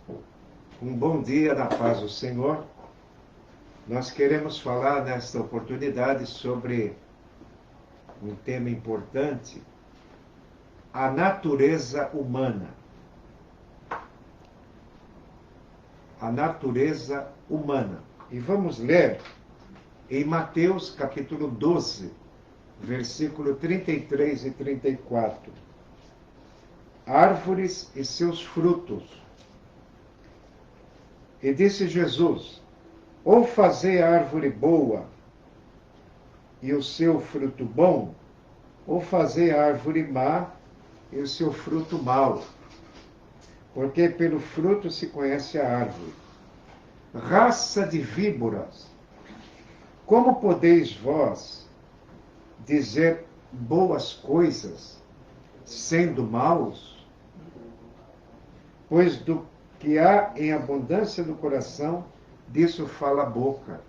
Um bom dia na paz do Senhor. Nós queremos falar nesta oportunidade sobre um tema importante, a natureza humana. A natureza humana. E vamos ler em Mateus capítulo 12, versículo 33 e 34. Árvores e seus frutos. E disse Jesus: ou fazei a árvore boa e o seu fruto bom, ou fazei a árvore má e o seu fruto mau. Porque pelo fruto se conhece a árvore. Raça de víboras, como podeis vós dizer boas coisas, sendo maus? Pois do que há em abundância no coração, disso fala a boca.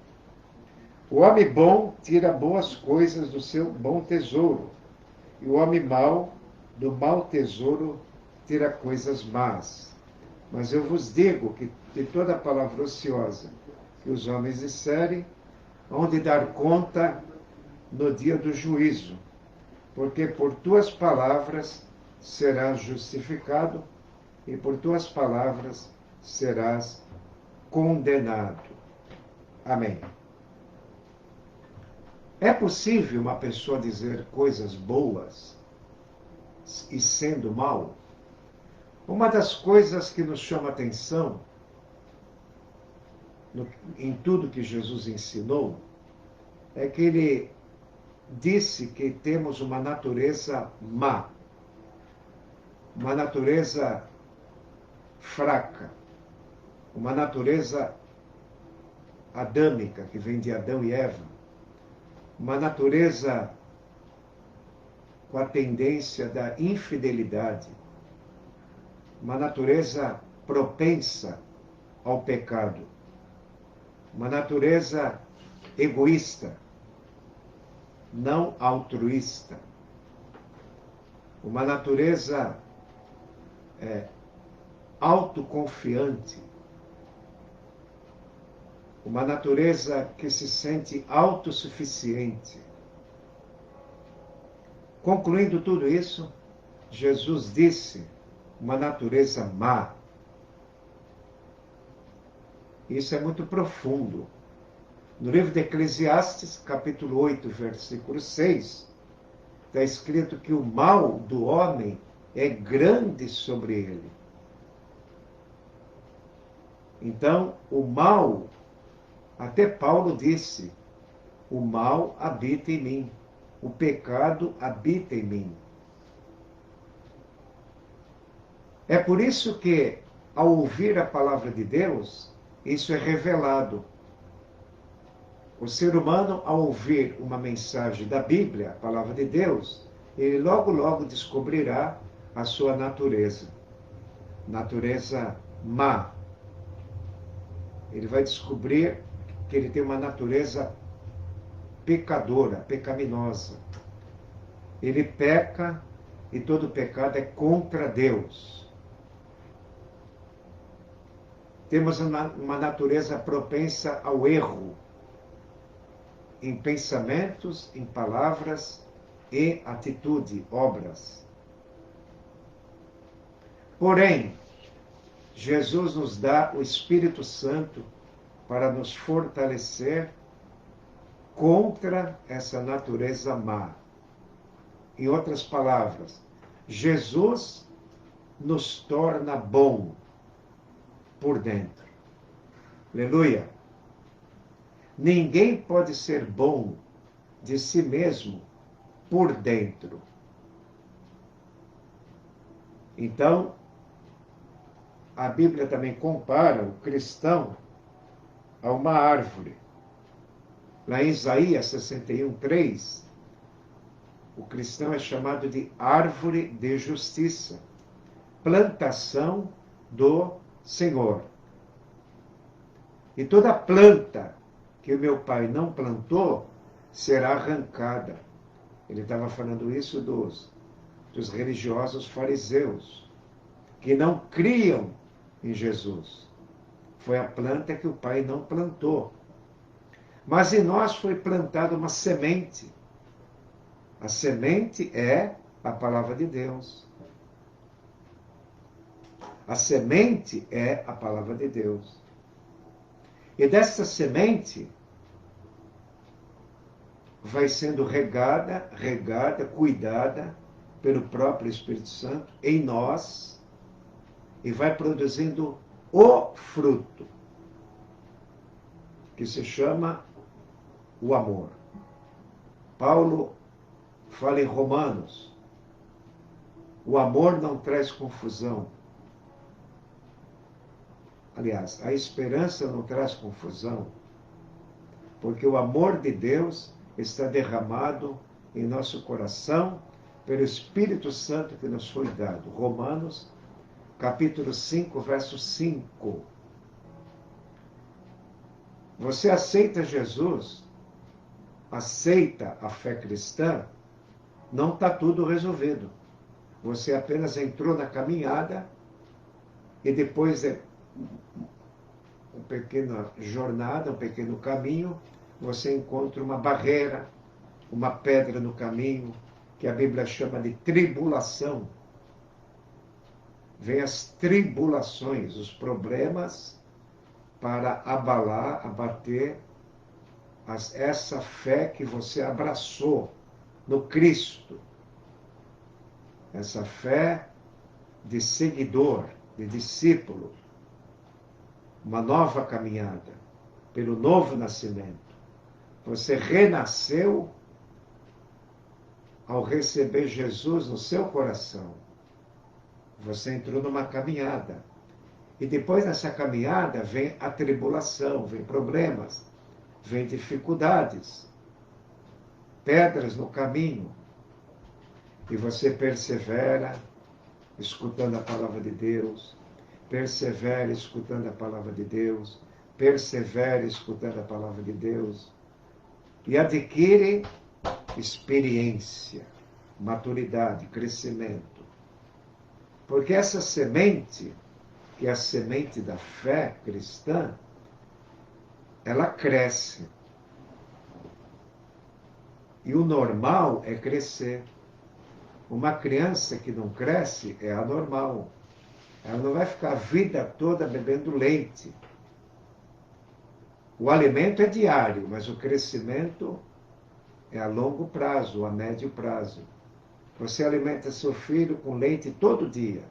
O homem bom tira boas coisas do seu bom tesouro, e o homem mau, do mau tesouro, tira coisas más. Mas eu vos digo que de toda palavra ociosa que os homens disserem, hão de dar conta no dia do juízo, porque por tuas palavras serás justificado, e por tuas palavras serás condenado. Amém. É possível uma pessoa dizer coisas boas e sendo mal? Uma das coisas que nos chama a atenção em tudo que Jesus ensinou é que ele disse que temos uma natureza má, uma natureza fraca, uma natureza adâmica, que vem de Adão e Eva, uma natureza com a tendência da infidelidade, uma natureza propensa ao pecado, uma natureza egoísta, não altruísta, uma natureza autoconfiante, uma natureza que se sente autossuficiente. Concluindo tudo isso, Jesus disse: uma natureza má. Isso é muito profundo. No livro de Eclesiastes, capítulo 8, versículo 6, está escrito que o mal do homem é grande sobre ele. Então, o mal, até Paulo disse, o mal habita em mim, o pecado habita em mim. É por isso que, ao ouvir a palavra de Deus, isso é revelado. O ser humano, ao ouvir uma mensagem da Bíblia, a palavra de Deus, ele logo descobrirá a sua natureza má. Ele vai descobrir que ele tem uma natureza pecadora, pecaminosa. Ele peca e todo pecado é contra Deus. Temos uma natureza propensa ao erro, em pensamentos, em palavras e atitude, obras. Porém, Jesus nos dá o Espírito Santo para nos fortalecer contra essa natureza má. Em outras palavras, Jesus nos torna bom por dentro. Aleluia! Ninguém pode ser bom de si mesmo por dentro. Então, a Bíblia também compara o cristão a uma árvore. Lá em Isaías 61:3, o cristão é chamado de árvore de justiça, plantação do Senhor. E toda planta que o meu pai não plantou será arrancada. Ele estava falando isso dos religiosos fariseus, que não criam em Jesus. Foi a planta que o Pai não plantou. Mas em nós foi plantada uma semente. A semente é a palavra de Deus. A semente é a palavra de Deus. E dessa semente vai sendo regada, cuidada pelo próprio Espírito Santo em nós e vai produzindo o fruto, que se chama o amor. Paulo fala em Romanos, o amor não traz confusão. Aliás, a esperança não traz confusão, porque o amor de Deus está derramado em nosso coração pelo Espírito Santo que nos foi dado. Romanos, capítulo 5, verso 5. Você aceita Jesus, aceita a fé cristã, não está tudo resolvido. Você apenas entrou na caminhada e depois de uma pequena jornada, um pequeno caminho, você encontra uma barreira, uma pedra no caminho, que a Bíblia chama de tribulação. Vem as tribulações, os problemas, para abalar, abater essa fé que você abraçou no Cristo. Essa fé de seguidor, de discípulo. Uma nova caminhada, pelo novo nascimento. Você renasceu ao receber Jesus no seu coração. Você entrou numa caminhada. E depois dessa caminhada vem a tribulação, vem problemas, vem dificuldades, pedras no caminho. E você persevera escutando a palavra de Deus, persevera escutando a palavra de Deus, persevera escutando a palavra de Deus e adquire experiência, maturidade, crescimento. Porque essa semente, que é a semente da fé cristã, ela cresce. E o normal é crescer. Uma criança que não cresce é anormal. Ela não vai ficar a vida toda bebendo leite. O alimento é diário, mas o crescimento é a longo prazo, a médio prazo. Você alimenta seu filho com leite todo dia,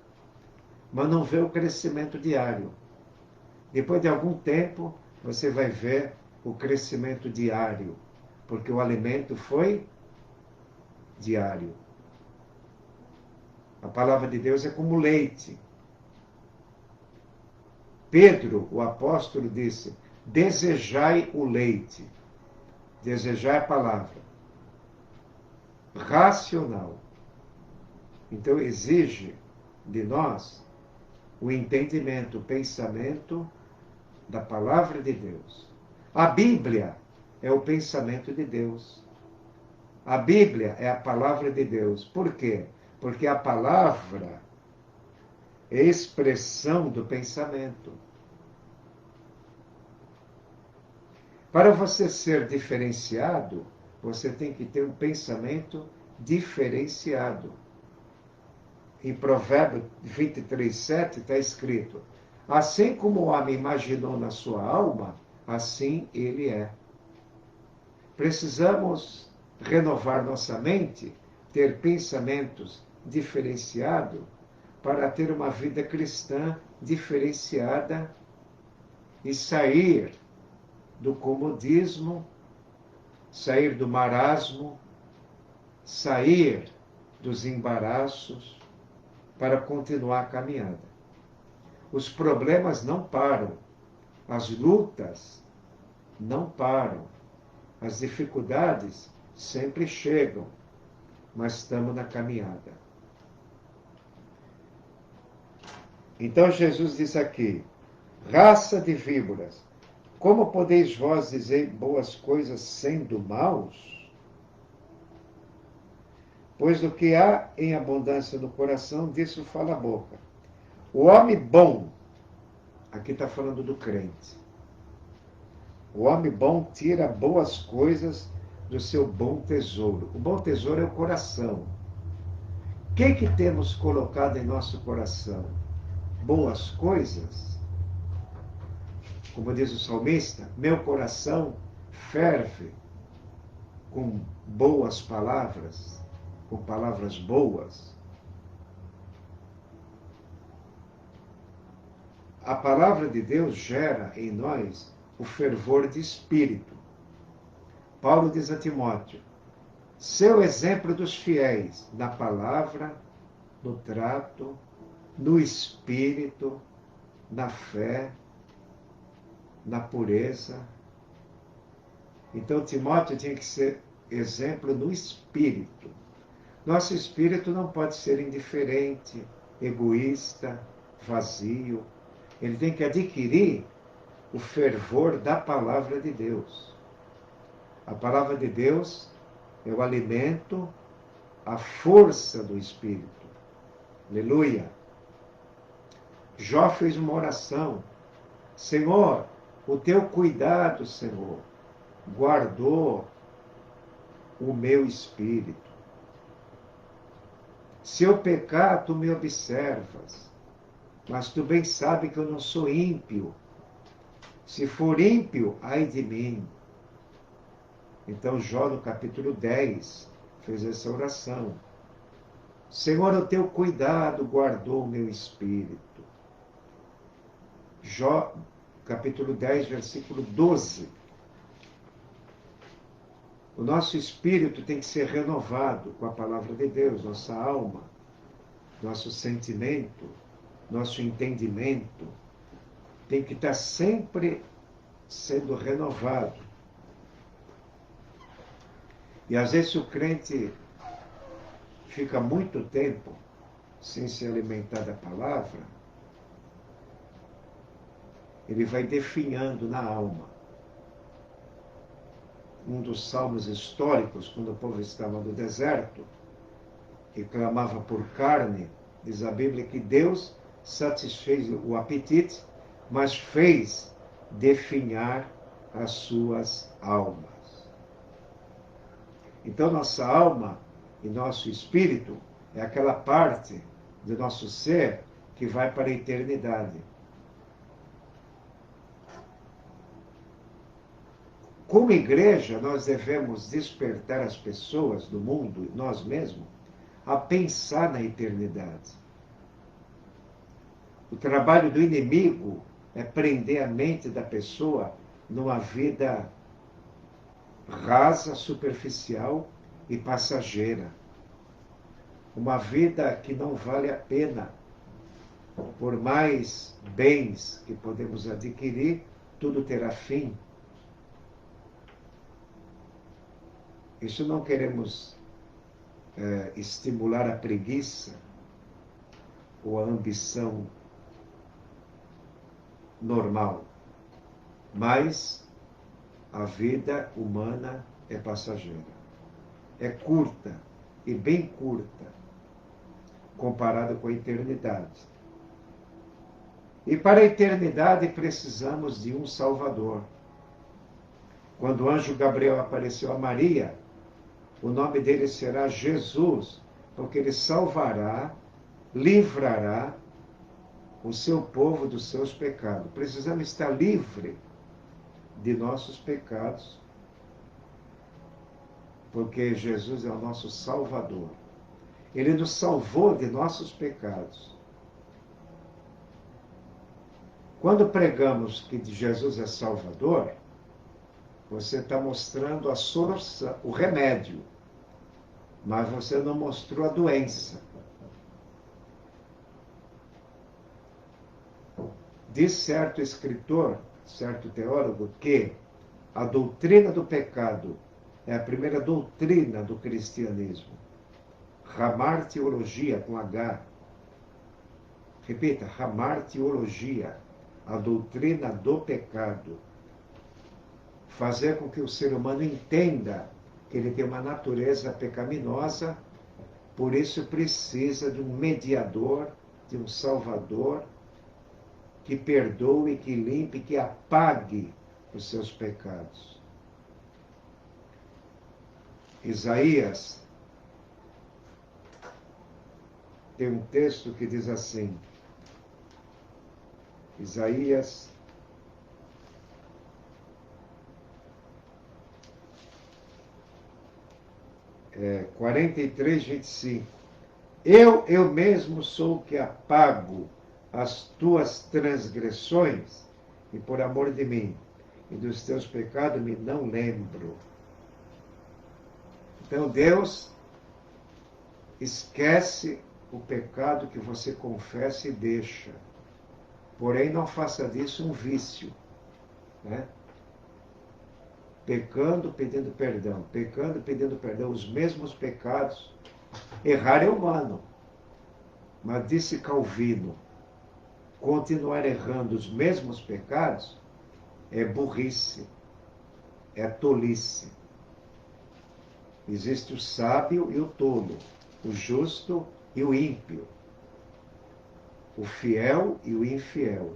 mas não vê o crescimento diário. Depois de algum tempo, você vai ver o crescimento diário, porque o alimento foi diário. A palavra de Deus é como leite. Pedro, o apóstolo, disse: desejai o leite. Desejar a palavra. Racional. Então exige de nós o entendimento, o pensamento da palavra de Deus. A Bíblia é o pensamento de Deus. A Bíblia é a palavra de Deus. Por quê? Porque a palavra é expressão do pensamento. Para você ser diferenciado, você tem que ter um pensamento diferenciado. Em Provérbios 23:7 está escrito: assim como o homem imaginou na sua alma, assim ele é. Precisamos renovar nossa mente, ter pensamentos diferenciados, para ter uma vida cristã diferenciada e sair do comodismo, sair do marasmo, sair dos embaraços, para continuar a caminhada. Os problemas não param, as lutas não param, as dificuldades sempre chegam, mas estamos na caminhada. Então Jesus diz aqui: raça de víboras, como podeis vós dizer boas coisas sendo maus? Pois do que há em abundância no coração, disso fala a boca. O homem bom Aqui está falando do crente. O homem bom tira boas coisas do seu bom tesouro. O bom tesouro é o coração. O que temos colocado em nosso coração? Boas coisas? Como diz o salmista, meu coração ferve com boas palavras, com palavras boas. A palavra de Deus gera em nós o fervor de espírito. Paulo diz a Timóteo, seu exemplo dos fiéis na palavra, no trato, no espírito, na fé, na pureza. Então Timóteo tinha que ser exemplo no espírito. Nosso espírito não pode ser indiferente, egoísta, vazio. Ele tem que adquirir o fervor da palavra de Deus. A palavra de Deus é o alimento, a força do espírito. Aleluia! Jó fez uma oração. Senhor, o teu cuidado, Senhor, guardou o meu espírito. Se eu pecar, tu me observas, mas tu bem sabe que eu não sou ímpio. Se for ímpio, ai de mim. Então Jó, no capítulo 10, fez essa oração. Senhor, o teu cuidado guardou o meu espírito. Jó, capítulo 10, versículo 12. O nosso espírito tem que ser renovado com a palavra de Deus, nossa alma, nosso sentimento, nosso entendimento, tem que estar sempre sendo renovado. E às vezes o crente fica muito tempo sem se alimentar da palavra, ele vai definhando na alma. Um dos salmos históricos, quando o povo estava no deserto, e clamava por carne, diz a Bíblia que Deus satisfez o apetite, mas fez definhar as suas almas. Então nossa alma e nosso espírito é aquela parte do nosso ser que vai para a eternidade. Como igreja, nós devemos despertar as pessoas do mundo, nós mesmos, a pensar na eternidade. O trabalho do inimigo é prender a mente da pessoa numa vida rasa, superficial e passageira. Uma vida que não vale a pena. Por mais bens que podemos adquirir, tudo terá fim. Isso não queremos estimular a preguiça ou a ambição normal. Mas a vida humana é passageira. É curta e bem curta, comparada com a eternidade. E para a eternidade precisamos de um Salvador. Quando o anjo Gabriel apareceu a Maria, o nome dele será Jesus, porque ele salvará, livrará o seu povo dos seus pecados. Precisamos estar livres de nossos pecados, porque Jesus é o nosso Salvador. Ele nos salvou de nossos pecados. Quando pregamos que Jesus é Salvador, você está mostrando a solução, o remédio, mas você não mostrou a doença. Diz certo escritor, certo teólogo, que a doutrina do pecado é a primeira doutrina do cristianismo. Hamartiologia, com H. Repita, hamartiologia, a doutrina do pecado. Fazer com que o ser humano entenda que ele tem uma natureza pecaminosa, por isso precisa de um mediador, de um salvador, que perdoe, que limpe, que apague os seus pecados. Isaías tem um texto que diz assim, Isaías 43, 25. Eu mesmo sou o que apago as tuas transgressões, e por amor de mim e dos teus pecados me não lembro. Então Deus esquece o pecado que você confessa e deixa. Porém, não faça disso um vício, né? Pecando, pedindo perdão. Pecando, pedindo perdão. Os mesmos pecados. Errar é humano. Mas disse Calvino, continuar errando os mesmos pecados é burrice, é tolice. Existe o sábio e o tolo, o justo e o ímpio, o fiel e o infiel.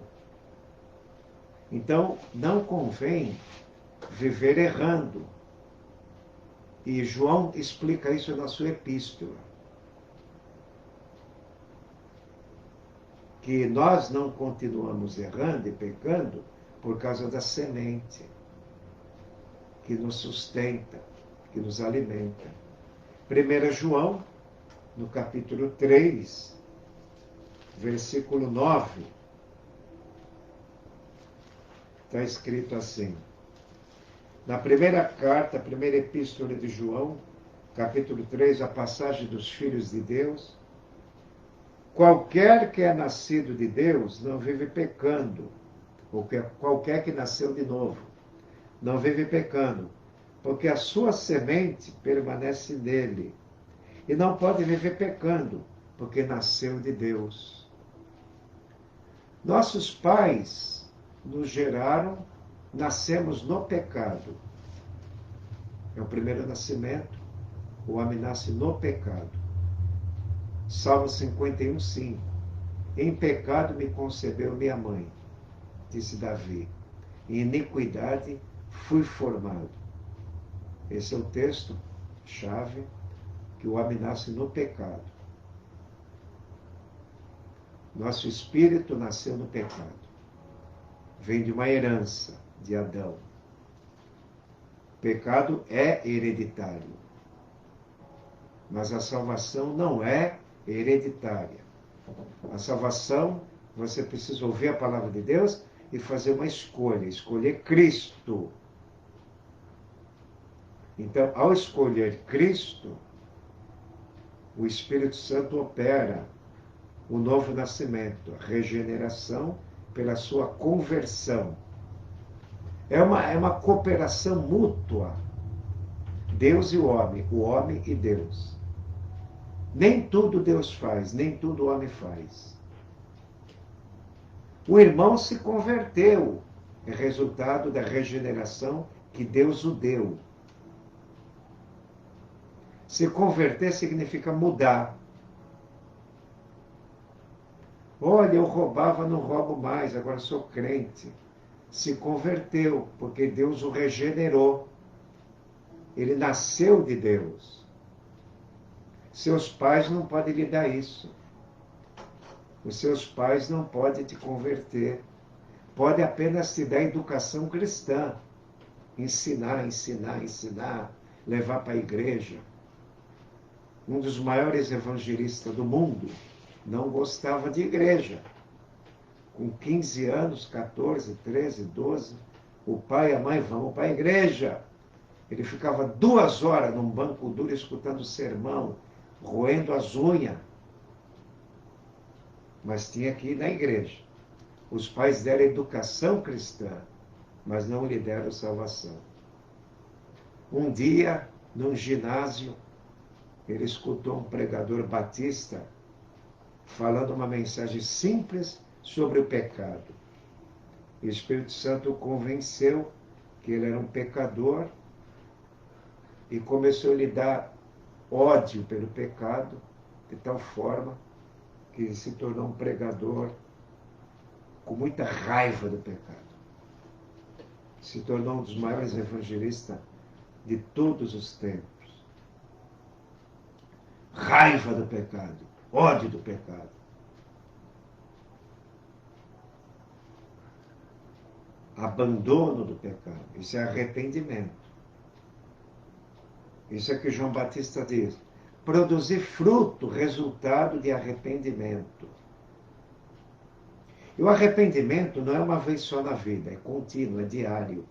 Então, não convém viver errando. E João explica isso na sua epístola. Que nós não continuamos errando e pecando por causa da semente que nos sustenta, que nos alimenta. 1 João, no capítulo 3, versículo 9, está escrito assim. Na primeira carta, a primeira epístola de João, capítulo 3, a passagem dos filhos de Deus. Qualquer que é nascido de Deus não vive pecando, ou qualquer que nasceu de novo, não vive pecando, porque a sua semente permanece nele, e não pode viver pecando, porque nasceu de Deus. Nossos pais nos geraram, nascemos no pecado. É o primeiro nascimento, o homem nasce no pecado. Salmo 51, 5. Em pecado me concebeu minha mãe, disse Davi. Em iniquidade fui formado. Esse é o texto-chave, que o homem nasce no pecado. Nosso espírito nasceu no pecado. Vem de uma herança de Adão. O pecado é hereditário. Mas a salvação não é hereditária. A salvação, você precisa ouvir a palavra de Deus e fazer uma escolha, escolher Cristo. Então, ao escolher Cristo, o Espírito Santo opera o novo nascimento, a regeneração pela sua conversão. É uma cooperação mútua. Deus e o homem e Deus. Nem tudo Deus faz, nem tudo o homem faz. O irmão se converteu, é resultado da regeneração que Deus o deu. Se converter significa mudar. Olha, eu roubava, não roubo mais, agora sou crente. Se converteu, porque Deus o regenerou. Ele nasceu de Deus. Seus pais não podem lhe dar isso. Os seus pais não podem te converter. Pode apenas te dar educação cristã. Ensinar, levar para a igreja. Um dos maiores evangelistas do mundo não gostava de igreja. Com 15 anos, 14, 13, 12, o pai e a mãe vão para a igreja. Ele ficava 2 horas num banco duro escutando sermão, roendo as unhas. Mas tinha que ir na igreja. Os pais deram educação cristã, mas não lhe deram salvação. Um dia, num ginásio, ele escutou um pregador batista falando uma mensagem simples sobre o pecado. E o Espírito Santo o convenceu que ele era um pecador e começou a lhe dar ódio pelo pecado, de tal forma que ele se tornou um pregador com muita raiva do pecado. Se tornou um dos maiores evangelistas de todos os tempos. Raiva do pecado, ódio do pecado. Abandono do pecado. Isso é arrependimento. Isso é que João Batista diz. Produzir fruto, resultado de arrependimento. E o arrependimento não é uma vez só na vida, é contínuo, é diário.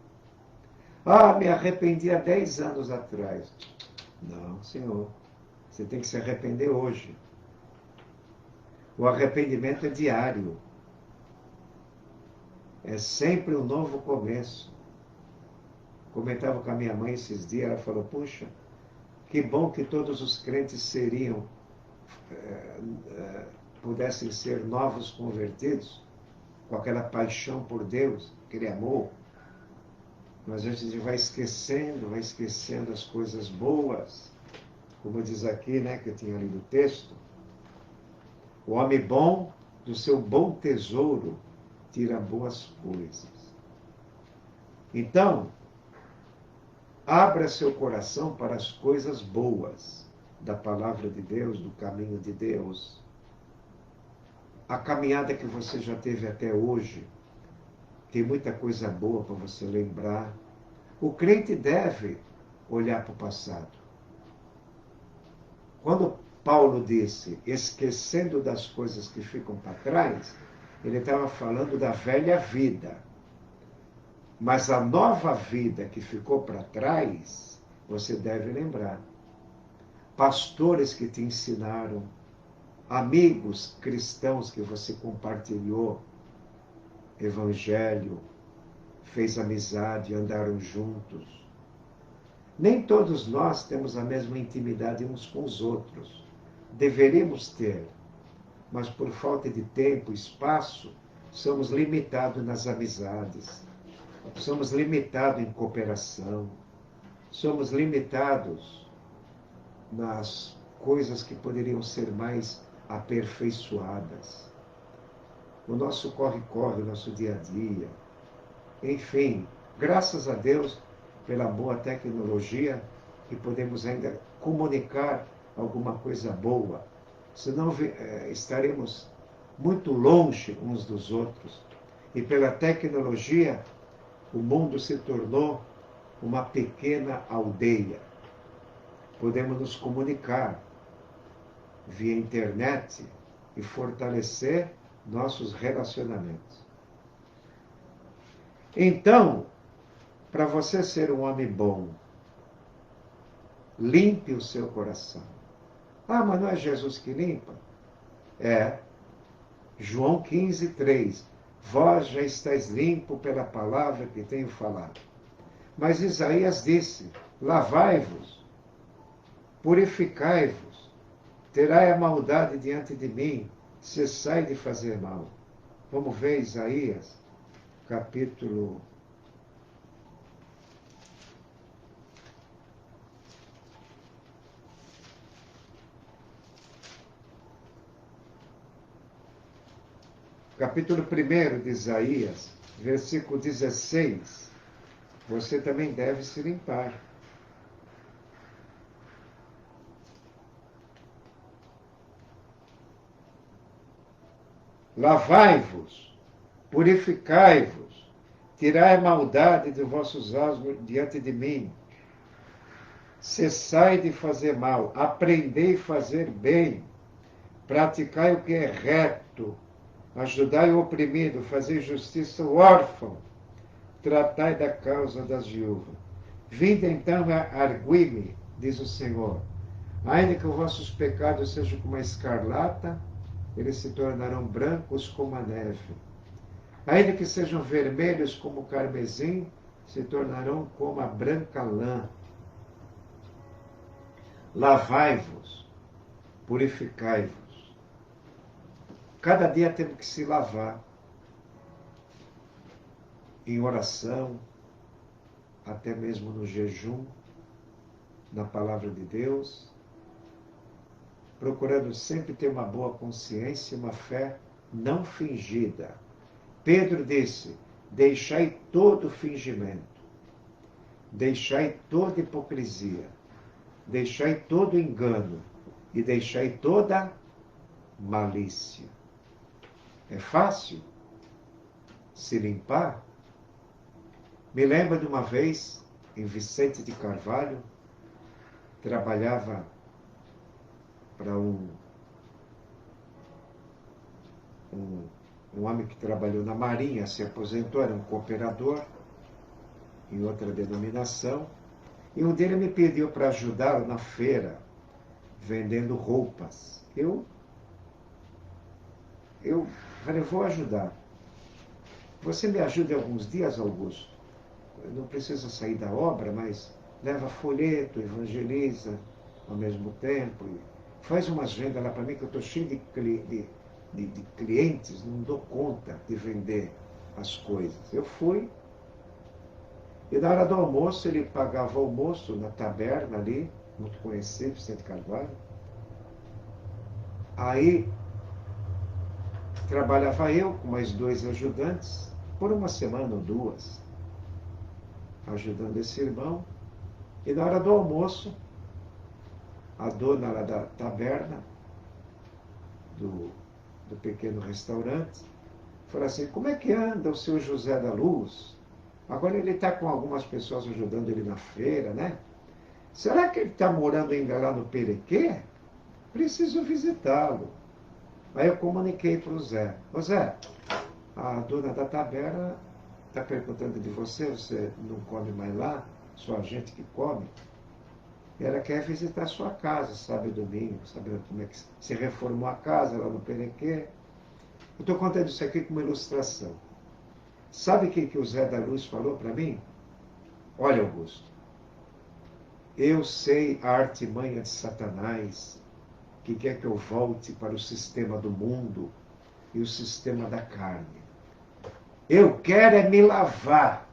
Ah, me arrependi há 10 anos atrás. Não, Senhor. Você tem que se arrepender hoje. O arrependimento é diário. É sempre um novo começo. Comentava com a minha mãe esses dias, ela falou, puxa, que bom que todos os crentes seriam, pudessem ser novos convertidos, com aquela paixão por Deus, aquele amor. Mas a gente vai esquecendo as coisas boas. Como diz aqui, né, que eu tinha lido o texto. O homem bom, do seu bom tesouro, tira boas coisas. Então, abra seu coração para as coisas boas da palavra de Deus, do caminho de Deus. A caminhada que você já teve até hoje, tem muita coisa boa para você lembrar. O crente deve olhar para o passado. Quando Paulo disse, esquecendo das coisas que ficam para trás, ele estava falando da velha vida. Mas a nova vida que ficou para trás, você deve lembrar. Pastores que te ensinaram, amigos cristãos que você compartilhou, evangelho, fez amizade, andaram juntos. Nem todos nós temos a mesma intimidade uns com os outros. Deveríamos ter, mas por falta de tempo e espaço, somos limitados nas amizades. Somos limitados em cooperação. Somos limitados nas coisas que poderiam ser mais aperfeiçoadas. O nosso corre-corre, o nosso dia a dia. Enfim, graças a Deus pela boa tecnologia que podemos ainda comunicar alguma coisa boa. Senão estaremos muito longe uns dos outros. E pela tecnologia, o mundo se tornou uma pequena aldeia. Podemos nos comunicar via internet e fortalecer nossos relacionamentos. Então, para você ser um homem bom, limpe o seu coração. Ah, mas não é Jesus que limpa? É. João 15:3. Vós já estáis limpo pela palavra que tenho falado. Mas Isaías disse, lavai-vos, purificai-vos, terai a maldade diante de mim, cessai de fazer mal. Vamos ver Isaías, capítulo 1 de Isaías, versículo 16, você também deve se limpar. Lavai-vos, purificai-vos, tirai a maldade de vossos olhos diante de mim. Cessai de fazer mal, aprendei a fazer bem, praticai o que é reto, ajudai o oprimido, fazei justiça ao órfão, tratai da causa das viúvas. Vinde então a arguir-me, diz o Senhor. Ainda que os vossos pecados sejam como a escarlata, eles se tornarão brancos como a neve. Ainda que sejam vermelhos como o carmesim, se tornarão como a branca lã. Lavai-vos, purificai-vos. Cada dia temos que se lavar em oração, até mesmo no jejum, na palavra de Deus, procurando sempre ter uma boa consciência, uma fé não fingida. Pedro disse: deixai todo fingimento, deixai toda hipocrisia, deixai todo engano e deixai toda malícia. É fácil se limpar? Me lembro de uma vez, em Vicente de Carvalho, trabalhava para um homem que trabalhou na Marinha, se aposentou, era um cooperador, em outra denominação, e um dia me pediu para ajudá-lo na feira, vendendo roupas. Eu falei, vou ajudar. Você me ajuda em alguns dias, Augusto? Eu não precisa sair da obra, mas leva folheto, evangeliza ao mesmo tempo. Faz umas vendas lá para mim, que eu estou cheio de clientes, não dou conta de vender as coisas. Eu fui, e na hora do almoço, ele pagava o almoço na taberna ali, muito conhecido, Vicente Carvalho. Aí, trabalhava eu com mais 2 ajudantes, por uma semana ou 2, ajudando esse irmão. E na hora do almoço, a dona lá da taberna, do pequeno restaurante, falou assim: como é que anda o seu José da Luz? Agora ele está com algumas pessoas ajudando ele na feira, né? Será que ele está morando ainda lá no Perequê? Preciso visitá-lo. Aí eu comuniquei para o Zé: ô Zé, a dona da taberna está perguntando de você, você não come mais lá, só a gente que come. E ela quer visitar a sua casa, sábado e domingo, sabendo como é que se reformou a casa lá no Perequê. Eu estou contando isso aqui como ilustração. Sabe o que o Zé da Luz falou para mim? Olha, Augusto, eu sei a artimanha de Satanás, que quer que eu volte para o sistema do mundo e o sistema da carne. Eu quero é me lavar.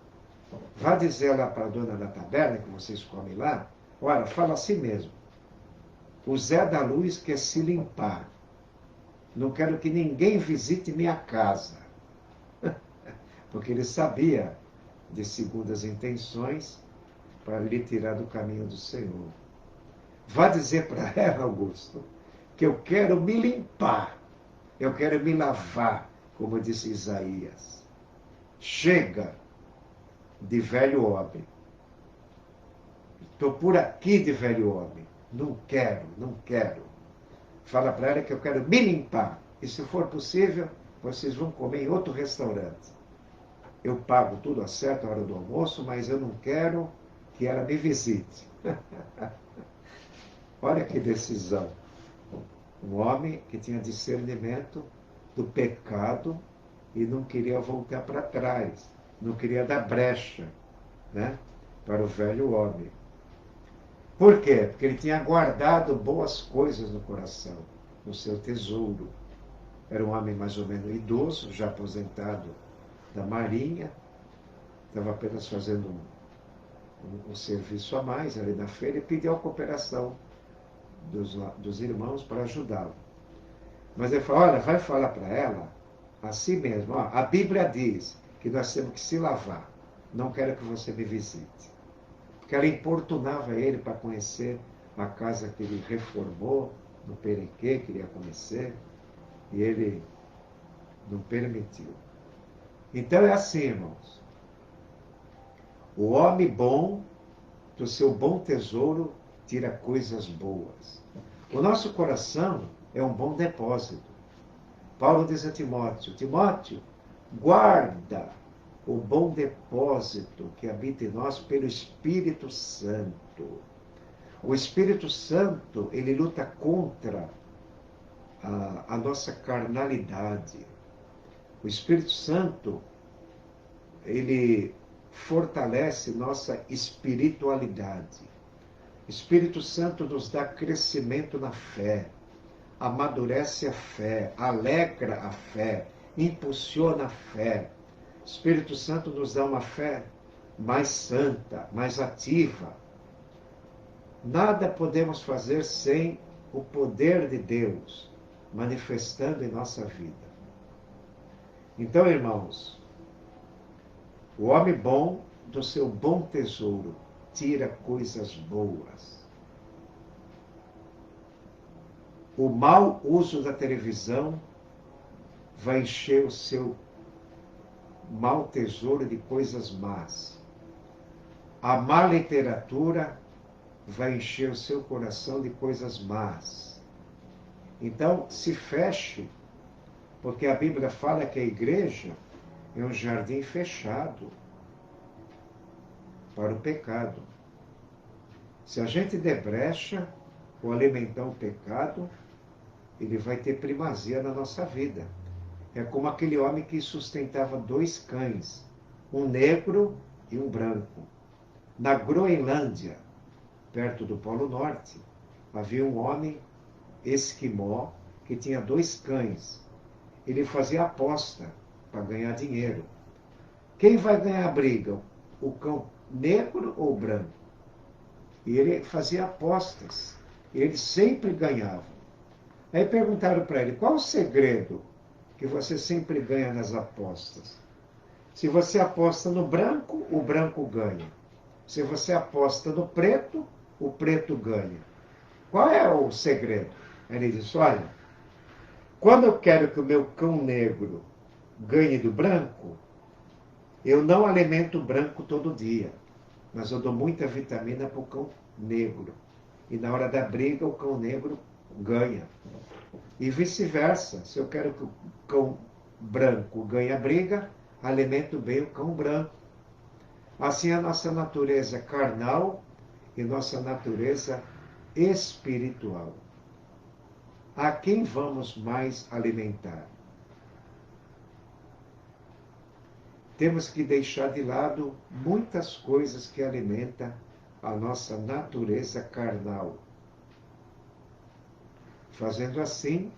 Vá dizer lá para a dona da taberna, que vocês comem lá, olha, fala assim mesmo. O Zé da Luz quer se limpar. Não quero que ninguém visite minha casa. Porque ele sabia de segundas intenções para lhe tirar do caminho do Senhor. Vá dizer para ela, Augusto, que eu quero me limpar. Eu quero me lavar, como disse Isaías. Chega de velho homem. Estou por aqui de velho homem. Não quero, não quero. Fala para ela que eu quero me limpar. E se for possível, vocês vão comer em outro restaurante. Eu pago tudo a certo a hora do almoço, mas eu não quero que ela me visite. Olha que decisão. Um homem que tinha discernimento do pecado e não queria voltar para trás. Não queria dar brecha, né, para o velho homem. Por quê? Porque ele tinha guardado boas coisas no coração, no seu tesouro. Era um homem mais ou menos idoso, já aposentado da Marinha, estava apenas fazendo um serviço a mais ali na feira e pediu a cooperação dos irmãos para ajudá-lo. Mas ele falou: olha, vai falar para ela assim mesmo, ó, a Bíblia diz que nós temos que se lavar, não quero que você me visite. Porque ela importunava ele para conhecer a casa que ele reformou no Perequê, queria conhecer, e ele não permitiu. Então é assim, irmãos. O homem bom, do seu bom tesouro, tira coisas boas. O nosso coração é um bom depósito. Paulo diz a Timóteo: Timóteo, guarda o bom depósito que habita em nós pelo Espírito Santo. O Espírito Santo, ele luta contra a nossa carnalidade. O Espírito Santo, ele fortalece nossa espiritualidade. O Espírito Santo nos dá crescimento na fé, amadurece a fé, alegra a fé, impulsiona a fé. O Espírito Santo nos dá uma fé mais santa, mais ativa. Nada podemos fazer sem o poder de Deus manifestando em nossa vida. Então, irmãos, o homem bom do seu bom tesouro tira coisas boas. O mau uso da televisão vai encher o seu mau tesouro de coisas más. A má literatura vai encher o seu coração de coisas más. Então, se feche, porque a Bíblia fala que a igreja é um jardim fechado para o pecado. Se a gente der brecha ou alimentar o pecado, ele vai ter primazia na nossa vida. É como aquele homem que sustentava 2 cães, um negro e um branco. Na Groenlândia, perto do Polo Norte, havia um homem esquimó que tinha 2 cães. Ele fazia aposta para ganhar dinheiro. Quem vai ganhar a briga? O cão negro ou branco? E ele fazia apostas. Ele sempre ganhava. Aí perguntaram para ele, qual o segredo que você sempre ganha nas apostas? Se você aposta no branco, o branco ganha. Se você aposta no preto, o preto ganha. Qual é o segredo? Ele disse, olha, quando eu quero que o meu cão negro ganhe do branco, eu não alimento o branco todo dia, mas eu dou muita vitamina para o cão negro. E na hora da briga, o cão negro ganha. E vice-versa. Se eu quero que o cão branco ganhe a briga, alimento bem o cão branco. Assim a nossa natureza carnal e nossa natureza espiritual. A quem vamos mais alimentar? Temos que deixar de lado muitas coisas que alimentam a nossa natureza carnal. Fazendo assim,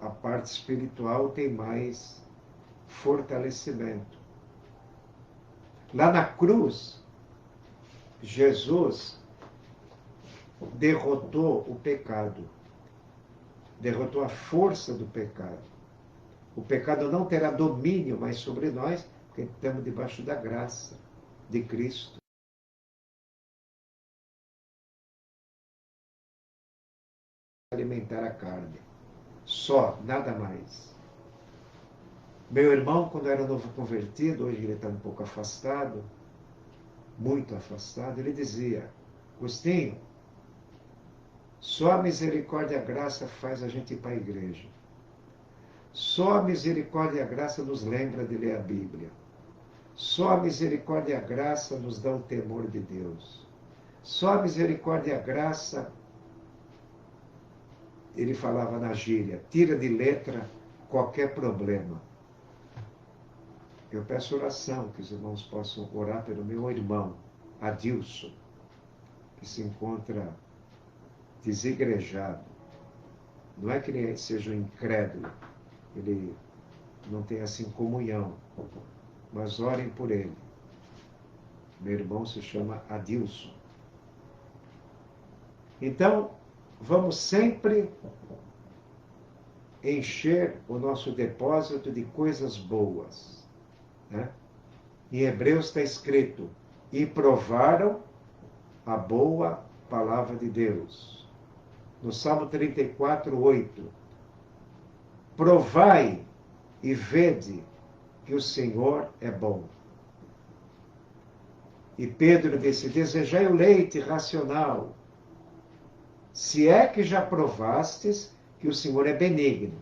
a parte espiritual tem mais fortalecimento. Lá na cruz, Jesus derrotou o pecado, derrotou a força do pecado. O pecado não terá domínio mais sobre nós, porque estamos debaixo da graça de Cristo. Alimentar a carne. Só, nada mais. Meu irmão, quando era novo convertido, hoje ele está um pouco afastado, muito afastado, ele dizia, Agostinho, só a misericórdia e a graça faz a gente ir para a igreja. Só a misericórdia e a graça nos lembra de ler a Bíblia. Só a misericórdia e a graça nos dá o temor de Deus. Só a misericórdia e a graça, ele falava na gíria, tira de letra qualquer problema. Eu peço oração, que os irmãos possam orar pelo meu irmão, Adilson, que se encontra desigrejado. Não é que ele seja um incrédulo, ele não tem assim comunhão, mas orem por ele. Meu irmão se chama Adilson. Então, vamos sempre encher o nosso depósito de coisas boas. Né? Em Hebreus está escrito, e provaram a boa palavra de Deus. No Salmo 34, 8, provai e vede que o Senhor é bom. E Pedro disse, desejai o leite racional, se é que já provastes que o Senhor é benigno.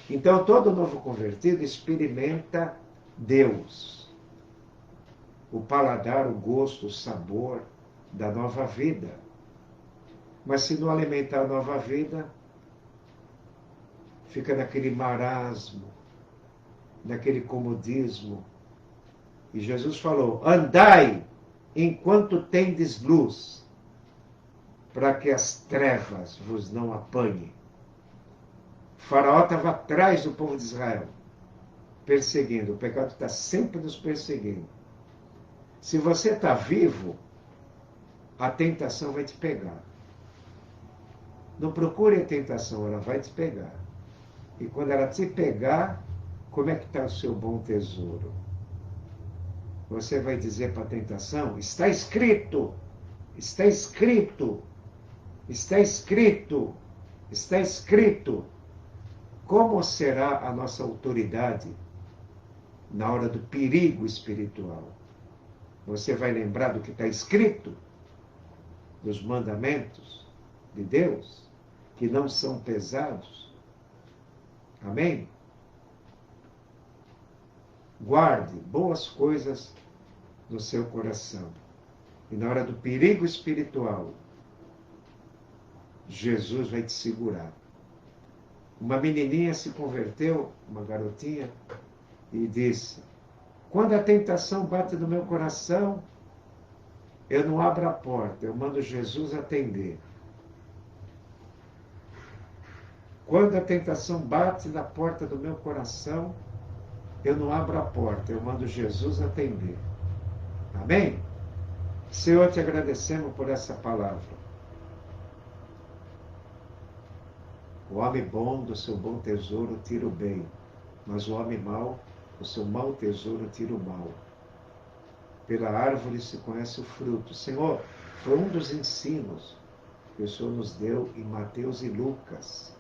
Então, todo novo convertido experimenta Deus. O paladar, o gosto, o sabor da nova vida. Mas se não alimentar a nova vida, fica naquele marasmo, naquele comodismo. E Jesus falou, andai enquanto tendes luz, para que as trevas vos não apanhem. O faraó estava atrás do povo de Israel, perseguindo. O pecado está sempre nos perseguindo. Se você está vivo, a tentação vai te pegar. Não procure a tentação, ela vai te pegar. E quando ela te pegar, como é que está o seu bom tesouro? Você vai dizer para a tentação, está escrito, está escrito, está escrito, está escrito. Como será a nossa autoridade na hora do perigo espiritual? Você vai lembrar do que está escrito, dos mandamentos de Deus, que não são pesados? Amém? Guarde boas coisas no seu coração. E na hora do perigo espiritual, Jesus vai te segurar. Uma menininha se converteu, uma garotinha, e disse: quando a tentação bate no meu coração, eu não abro a porta, eu mando Jesus atender. Quando a tentação bate na porta do meu coração, eu não abro a porta, eu mando Jesus atender. Amém? Senhor, te agradecemos por essa palavra. O homem bom do seu bom tesouro tira o bem, mas o homem mau, do seu mau tesouro tira o mal. Pela árvore se conhece o fruto. Senhor, foi um dos ensinos que o Senhor nos deu em Mateus e Lucas.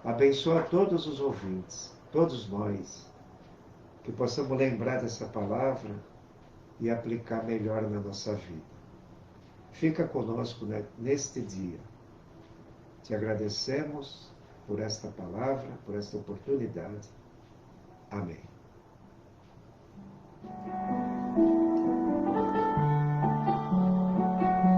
Abençoa todos os ouvintes, todos nós, que possamos lembrar dessa palavra e aplicar melhor na nossa vida. Fica conosco neste dia. Te agradecemos por esta palavra, por esta oportunidade. Amém.